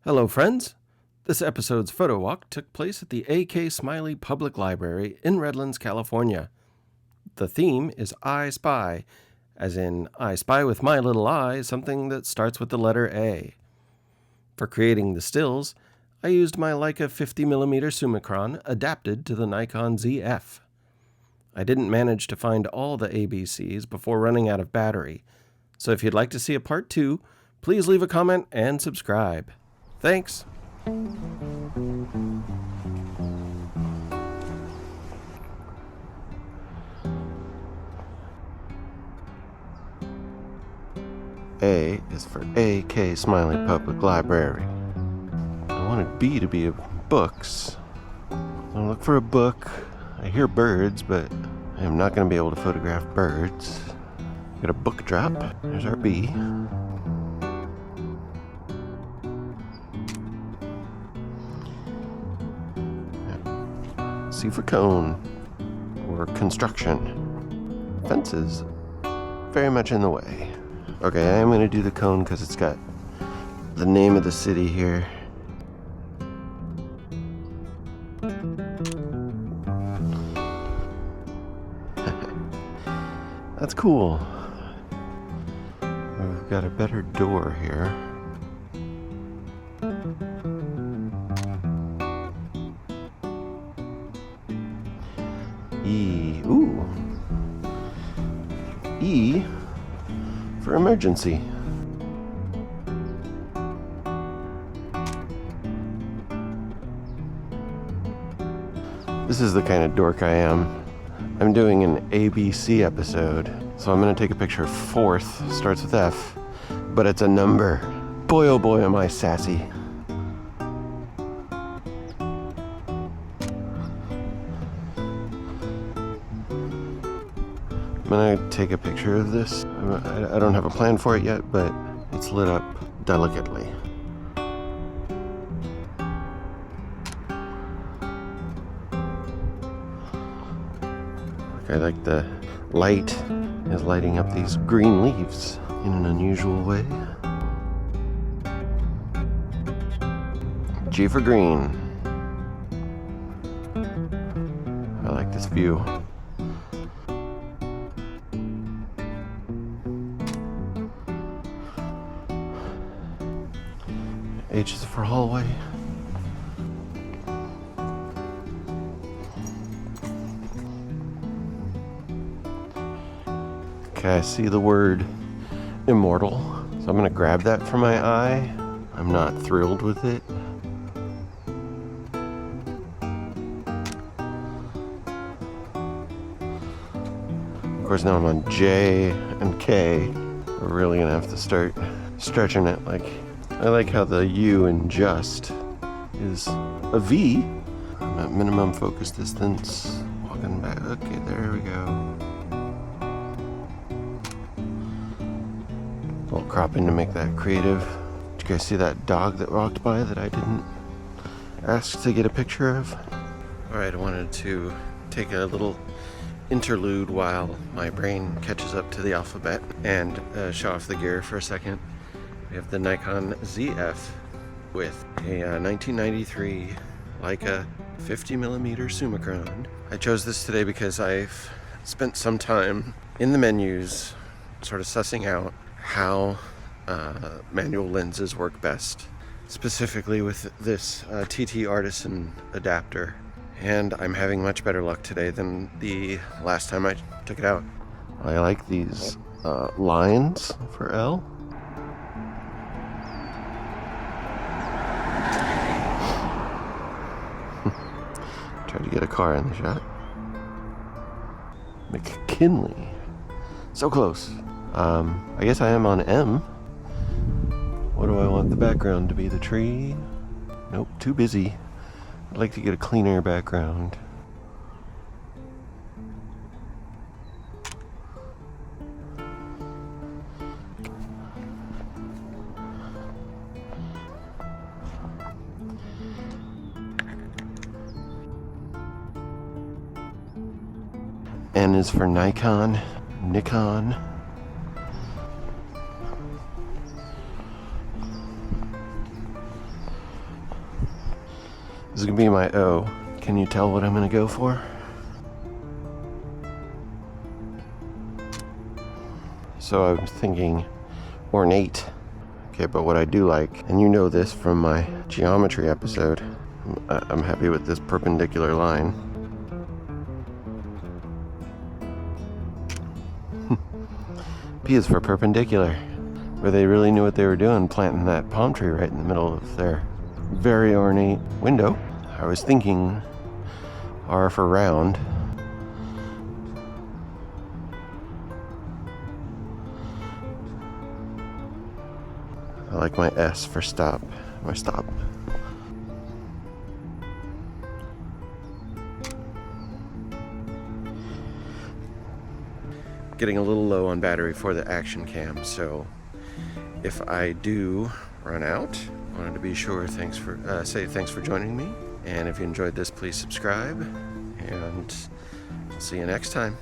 Hello, friends. This episode's photo walk took place at the A.K. Smiley Public Library in Redlands, California. The theme is I Spy, as in I spy with my little eye something that starts with the letter A. For creating the stills, I used my Leica 50mm Summicron adapted to the Nikon ZF. I didn't manage to find all the ABCs before running out of battery, so if you'd like to see a part 2, please leave a comment and subscribe. Thanks. A is for A.K. Smiley Public Library. I wanted B to be books. I look for a book. I hear birds, but I am not going to be able to photograph birds. Got a book drop. There's our B. C for cone, or construction. Fences, very much in the way. Okay, I am going to do the cone because it's got the name of the city here. That's cool. We've got a better door here. E. Ooh. E for emergency. This is the kind of dork I am. I'm doing an ABC episode, so I'm going to take a picture of fourth, starts with F, but it's a number. Boy, oh boy, am I sassy. I'm gonna take a picture of this. I don't have a plan for it yet, but it's lit up delicately. I like the light is lighting up these green leaves in an unusual way. G for green. I like this view. H is for hallway. Okay, I see the word immortal, so I'm gonna grab that for my eye. I'm not thrilled with it. Of course, now I'm on J and K. We're really gonna have to start stretching it. I like how the U in just is a V. I'm at minimum focus distance. Walking back. Okay, there we go. A little cropping to make that creative. Did you guys see that dog that walked by that I didn't ask to get a picture of? Alright, I wanted to take a little interlude while my brain catches up to the alphabet and show off the gear for a second. We have the Nikon ZF with a 1993 Leica 50mm Summicron. I chose this today because I've spent some time in the menus sort of sussing out how manual lenses work best, specifically with this TT Artisan adapter. And I'm having much better luck today than the last time I took it out. I like these lines for L. Tried to get a car in the shot. McKinley. So close. I guess I am on M. What do I want the background to be? The tree? Nope, too busy. I'd like to get a cleaner background. N is for Nikon. This is gonna be my O. Can you tell what I'm gonna go for? So I'm thinking ornate. Okay, but what I do like, and you know this from my geometry episode, I'm happy with this perpendicular line. P is for perpendicular, where they really knew what they were doing, planting that palm tree right in the middle of their very ornate window. I was thinking R for round. I like my S for stop, my stop. Getting a little low on battery for the action cam, so if I do run out, I wanted to be sure say thanks for joining me, and if you enjoyed this, please subscribe, and I'll see you next time.